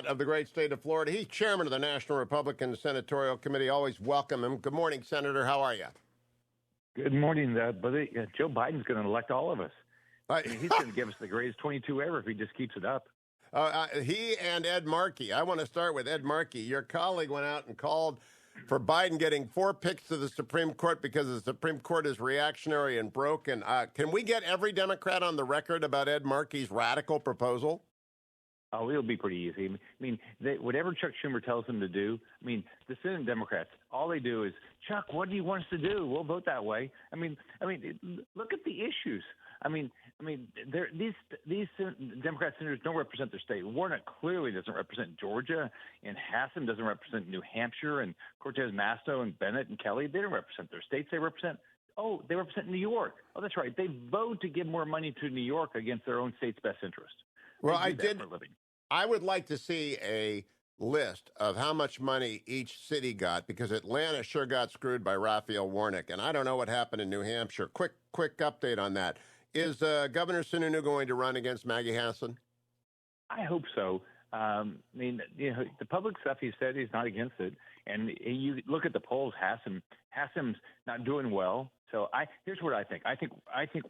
of the great state of Florida. He's chairman of the National Republican Senatorial Committee. Always welcome him. Good morning, Senator. How are you? Good morning, buddy. Joe Biden's going to elect all of us. I mean, he's going to give us the greatest 22 ever if he just keeps it up. He and Ed Markey. I want to start with Ed Markey. Your colleague went out and called for Biden getting 4 picks to the Supreme Court because the Supreme Court is reactionary and broken. Can we get every Democrat on the record about Ed Markey's radical proposal? Oh, it'll be pretty easy. I mean, whatever Chuck Schumer tells them to do, I mean, the Senate Democrats, all they do is, Chuck, what do you want us to do? We'll vote that way. I mean, look at the issues. These Democrat senators don't represent their state. Warnock clearly doesn't represent Georgia, and Hassan doesn't represent New Hampshire, and Cortez Masto and Bennett and Kelly, they don't represent their states. They represent New York. Oh, that's right. They vote to give more money to New York against their own state's best interest. Well, I would like to see a list of how much money each city got, because Atlanta sure got screwed by Raphael Warnock, and I don't know what happened in New Hampshire. Quick update on that. Is Governor Sununu going to run against Maggie Hassan? I hope so. The public stuff he said, he's not against it. And you look at the polls, Hassan's not doing well. So here's what I think. I think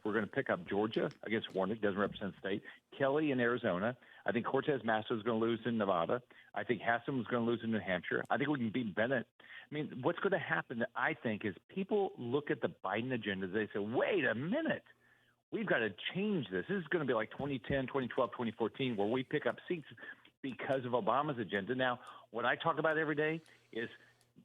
we're going to pick up Georgia against Warnock, doesn't represent the state. Kelly in Arizona. I think Cortez Masto is going to lose in Nevada. I think Hassan was going to lose in New Hampshire. I think we can beat Bennett. I mean, what's going to happen, I think, is people look at the Biden agenda. They say, wait a minute. We've got to change this. This is going to be like 2010, 2012, 2014, where we pick up seats because of Obama's agenda. Now, what I talk about every day is,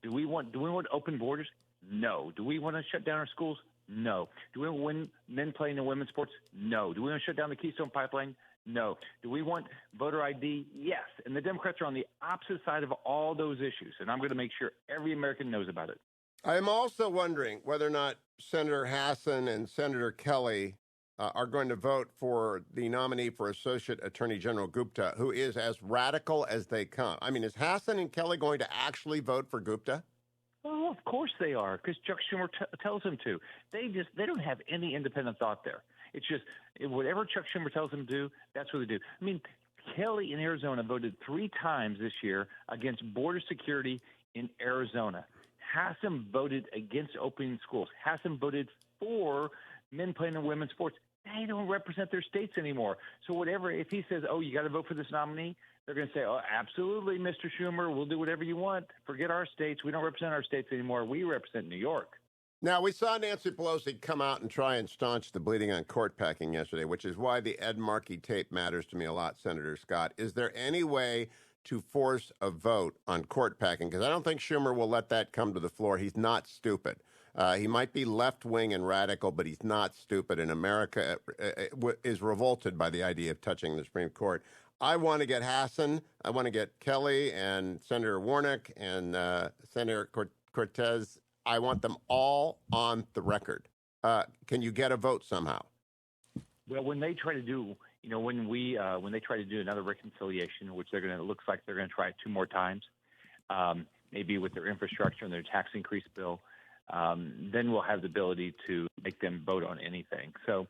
do we want open borders? No. Do we want to shut down our schools? No. Do we want men playing in women's sports? No. Do we want to shut down the Keystone Pipeline? No. Do we want voter ID? Yes. And the Democrats are on the opposite side of all those issues, and I'm going to make sure every American knows about it. I'm also wondering whether or not Senator Hassan and Senator Kelly are going to vote for the nominee for Associate Attorney General Gupta, who is as radical as they come. I mean, is Hassan and Kelly going to actually vote for Gupta? Oh, of course they are, because Chuck Schumer tells them to. They don't have any independent thought there. It's just whatever Chuck Schumer tells them to do, that's what they do. I mean, Kelly in Arizona voted 3 times this year against border security in Arizona. Hassan voted against opening schools. Hassan voted for men playing in women's sports. They don't represent their states anymore. So if he says, oh, you got to vote for this nominee, they're going to say, oh, absolutely, Mr. Schumer, we'll do whatever you want. Forget our states. We don't represent our states anymore. We represent New York. Now, we saw Nancy Pelosi come out and try and staunch the bleeding on court packing yesterday, which is why the Ed Markey tape matters to me a lot, Senator Scott. Is there any way to force a vote on court packing? Because I don't think Schumer will let that come to the floor. He's not stupid. He might be left-wing and radical, but he's not stupid, and America is revolted by the idea of touching the Supreme Court. I want to get Hassan, I want to get Kelly and Senator Warnock and Senator Cortez. I want them all on the record. Can you get a vote somehow? Well, when they try to do, when they try to do another reconciliation, which looks like they're going to try it 2 more times, maybe with their infrastructure and their tax increase bill, then we'll have the ability to make them vote on anything. So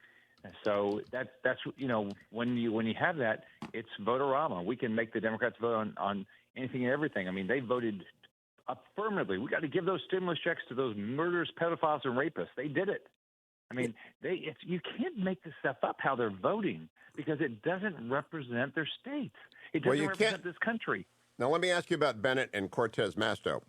that's when you have that, it's vote-a-rama. We can make the Democrats vote on anything and everything. I mean, they voted affirmatively. We got to give those stimulus checks to those murderers, pedophiles, and rapists. They did it. I mean, you can't make this stuff up how they're voting, because it doesn't represent their states. It doesn't represent this country. Now, let me ask you about Bennett and Cortez Masto.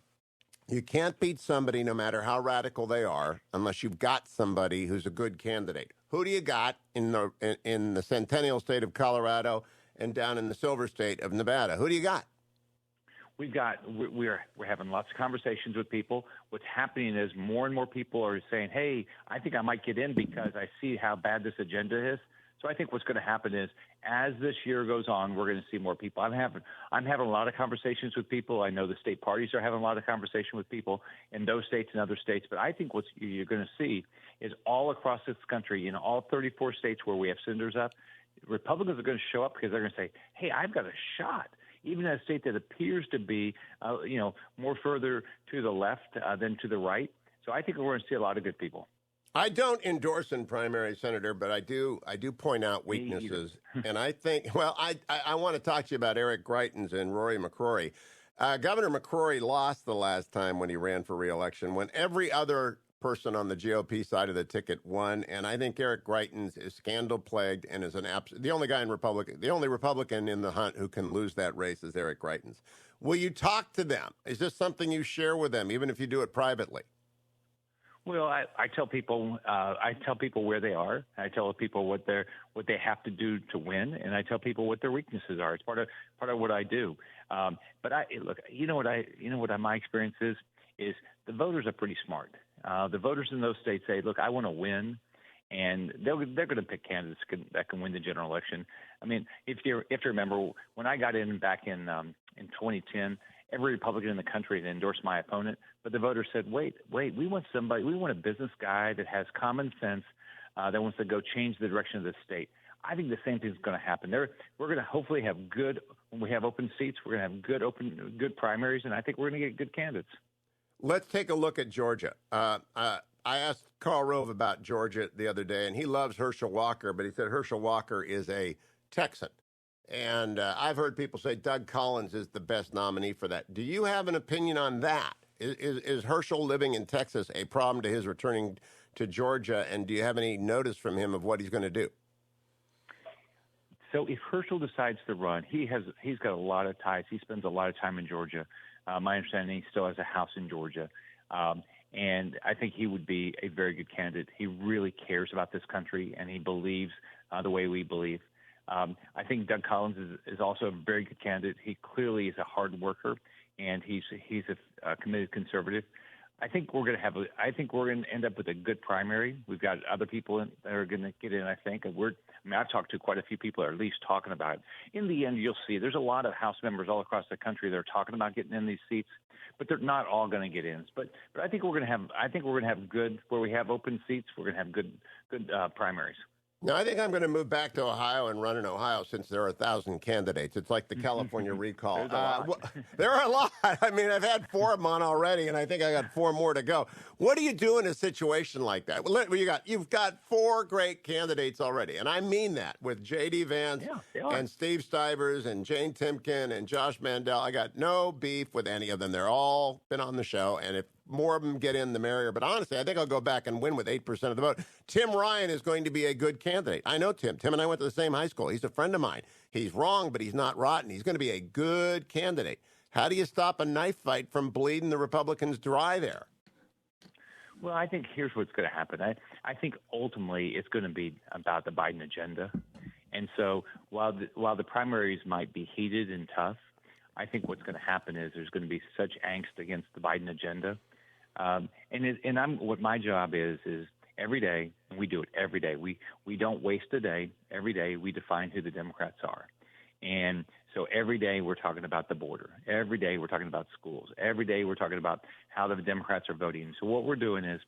You can't beat somebody, no matter how radical they are, unless you've got somebody who's a good candidate. Who do you got in the Centennial State of Colorado and down in the Silver State of Nevada? Who do you got? We're having lots of conversations with people. What's happening is more and more people are saying, hey, I think I might get in because I see how bad this agenda is. So I think what's going to happen is, as this year goes on, we're going to see more people. I'm having a lot of conversations with people. I know the state parties are having a lot of conversation with people in those states and other states. But I think what you're going to see is all across this country, in all 34 states where we have senators up, Republicans are going to show up because they're going to say, hey, I've got a shot. Even in a state that appears to be, more further to the left than to the right. So I think we're going to see a lot of good people. I don't endorse in primary, Senator, but I do point out Me either. weaknesses, and I think well, I want to talk to you about Eric Greitens and Rory McCrory. Governor McCrory lost the last time when he ran for reelection, when every other person on the GOP side of the ticket won, and I think Eric Greitens is scandal plagued and is the only guy in Republican, the only Republican in the hunt who can lose that race is Eric Greitens. Will you talk to them? Is this something you share with them, even if you do it privately? Well, I tell people where they are. I tell people what they have to do to win, and I tell people what their weaknesses are. It's part of what I do. But look, my experience is the voters are pretty smart. The voters in those states say, look, I want to win, and they're going to pick candidates that can win the general election. I mean, if you remember when I got in back in 2010. Every Republican in the country had endorsed my opponent, but the voters said, wait, we want a business guy that has common sense, that wants to go change the direction of the state. I think the same thing is going to happen. We're going to hopefully have when we have open seats, we're going to have good primaries, and I think we're going to get good candidates. Let's take a look at Georgia. I asked Karl Rove about Georgia the other day, and he loves Herschel Walker, but he said Herschel Walker is a Texan. And I've heard people say Doug Collins is the best nominee for that. Do you have an opinion on that? Is Herschel living in Texas a problem to his returning to Georgia? And do you have any notice from him of what he's going to do? So if Herschel decides to run, he's got a lot of ties. He spends a lot of time in Georgia. My understanding, he still has a house in Georgia. And I think he would be a very good candidate. He really cares about this country, and he believes the way we believe. I think Doug Collins is also a very good candidate. He clearly is a hard worker, and he's a committed conservative. I think we're going to end up with a good primary. We've got other people that are going to get in. I think I've talked to quite a few people that are at least talking about it. In the end, you'll see there's a lot of House members all across the country that are talking about getting in these seats, but they're not all going to get in. But I think we're going to have good where we have open seats. We're going to have good primaries. Now, I think I'm going to move back to Ohio and run in Ohio since there are 1,000 candidates. It's like the California recall. There are a lot. I mean, I've had 4 of them on already, and I think I got 4 more to go. What do you do in a situation like that? Well, you've got 4 great candidates already, and I mean that with J.D. Vance and Steve Stivers and Jane Timken and Josh Mandel. I got no beef with any of them. They're all been on the show, and if more of them get in, the merrier. But honestly, I think I'll go back and win with 8% of the vote. Tim Ryan is going to be a good candidate. I know Tim. Tim and I went to the same high school. He's a friend of mine. He's wrong, but he's not rotten. He's going to be a good candidate. How do you stop a knife fight from bleeding the Republicans dry there? Well, I think here's what's going to happen. I think ultimately it's going to be about the Biden agenda. And so while the primaries might be heated and tough, I think what's going to happen is there's going to be such angst against the Biden agenda. What my job is every day, and we do it every day. We don't waste a day. Every day we define who the Democrats are. And so every day we're talking about the border. Every day we're talking about schools. Every day we're talking about how the Democrats are voting. So what we're doing is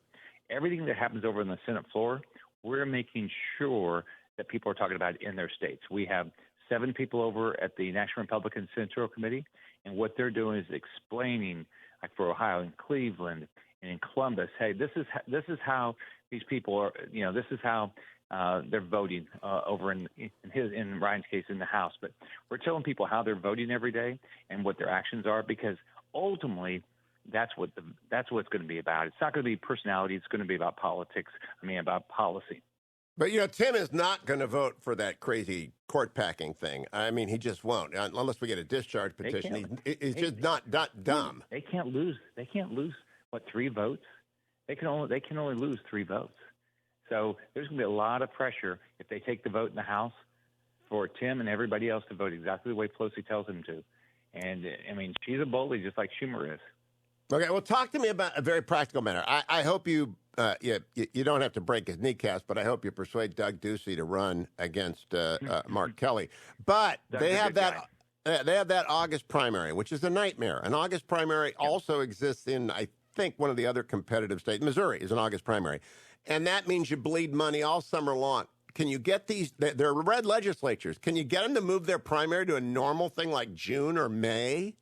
everything that happens over on the Senate floor, we're making sure that people are talking about it in their states. We have 7 people over at the National Republican Senatorial Committee, and what they're doing is explaining, like for Ohio and Cleveland and in Columbus, hey, this is how these people are. This is how they're voting over in Ryan's case in the House. But we're telling people how they're voting every day and what their actions are, because ultimately that's what's going to be about. It's not going to be personality. It's going to be about politics. About policy. But, Tim is not going to vote for that crazy court packing thing. I mean, he just won't, unless we get a discharge petition. He's just not dumb. They can't lose. They can't lose, 3 votes? They can only lose 3 votes. So there's going to be a lot of pressure if they take the vote in the House for Tim and everybody else to vote exactly the way Pelosi tells them to. And, she's a bully just like Schumer is. Okay, well, talk to me about a very practical matter. I hope you don't have to break his kneecaps, but I hope you persuade Doug Ducey to run against Mark Kelly. But they have that August primary, which is a nightmare. An August primary also exists in, I think, one of the other competitive states. Missouri is an August primary. And that means you bleed money all summer long. Can you get these? They're red legislatures. Can you get them to move their primary to a normal thing like June or May?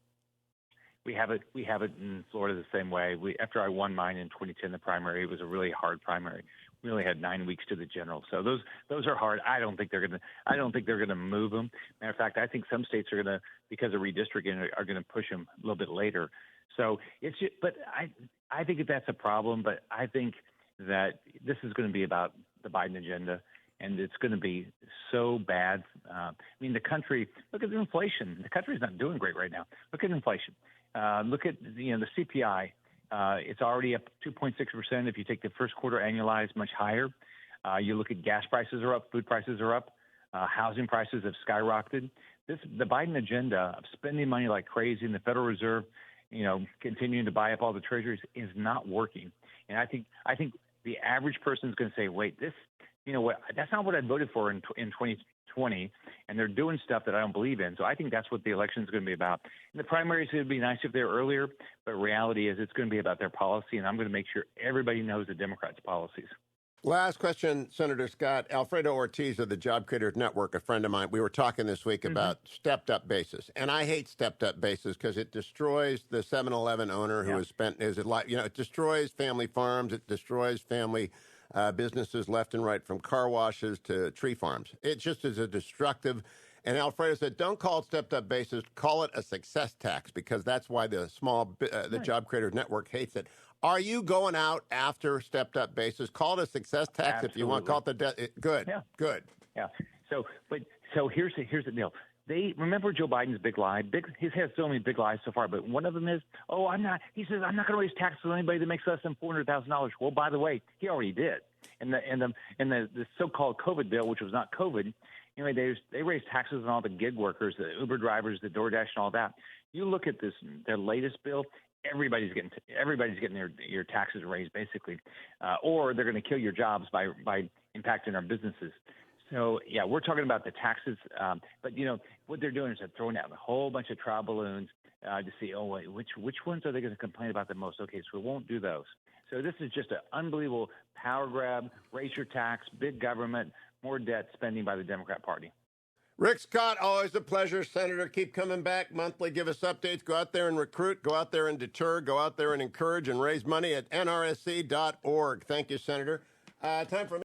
We have it in Florida the same way. After I won mine in 2010, the primary, it was a really hard primary. We only had 9 weeks to the general, so those are hard. I don't think they're gonna move them. Matter of fact, I think some states are gonna, because of redistricting, are gonna push them a little bit later. So it's just, but I think that that's a problem. But I think that this is going to be about the Biden agenda, and it's going to be so bad. I mean, the country. Look at the inflation. The country's not doing great right now. Look at inflation. Look at the CPI. It's already up 2.6%. If you take the first quarter annualized, much higher. You look at gas prices are up, food prices are up, housing prices have skyrocketed. The Biden agenda of spending money like crazy in the Federal Reserve, continuing to buy up all the treasuries is not working. And I think the average person is going to say, wait, that's not what I voted for in 2020, and they're doing stuff that I don't believe in. So I think that's what the election is going to be about. In the primaries, it would be nice if they were earlier, but reality is it's going to be about their policy, and I'm going to make sure everybody knows the Democrats' policies. Last question, Senator Scott. Alfredo Ortiz of the Job Creators Network, a friend of mine, we were talking this week about stepped-up basis. And I hate stepped-up basis because it destroys the 7-Eleven owner who has spent his life, it destroys family farms, it destroys family businesses left and right, from car washes to tree farms. It just is a destructive. And Alfredo said, don't call it stepped-up basis, call it a success tax, because that's why the Job Creators Network hates it. Are you going out after stepped-up basis? Call it a success tax. Absolutely. If you want. Call it good. Yeah. Good. Yeah. So here's the deal. They remember Joe Biden's big lie. He's had so many big lies so far, but one of them is, he says, I'm not going to raise taxes on anybody that makes less than $400,000. Well, by the way, he already did. And the so-called COVID bill, which was not COVID, anyway, they raised taxes on all the gig workers, the Uber drivers, the DoorDash, and all that. You look at their latest bill. Everybody's getting your taxes raised, basically, or they're going to kill your jobs by impacting our businesses. So yeah, we're talking about the taxes, but what they're doing is they're throwing out a whole bunch of trial balloons to see, which ones are they going to complain about the most? Okay, so we won't do those. So this is just an unbelievable power grab, raise your tax, big government, more debt spending by the Democrat Party. Rick Scott, always a pleasure. Senator, keep coming back monthly. Give us updates. Go out there and recruit. Go out there and deter. Go out there and encourage and raise money at nrsc.org. Thank you, Senator. Time for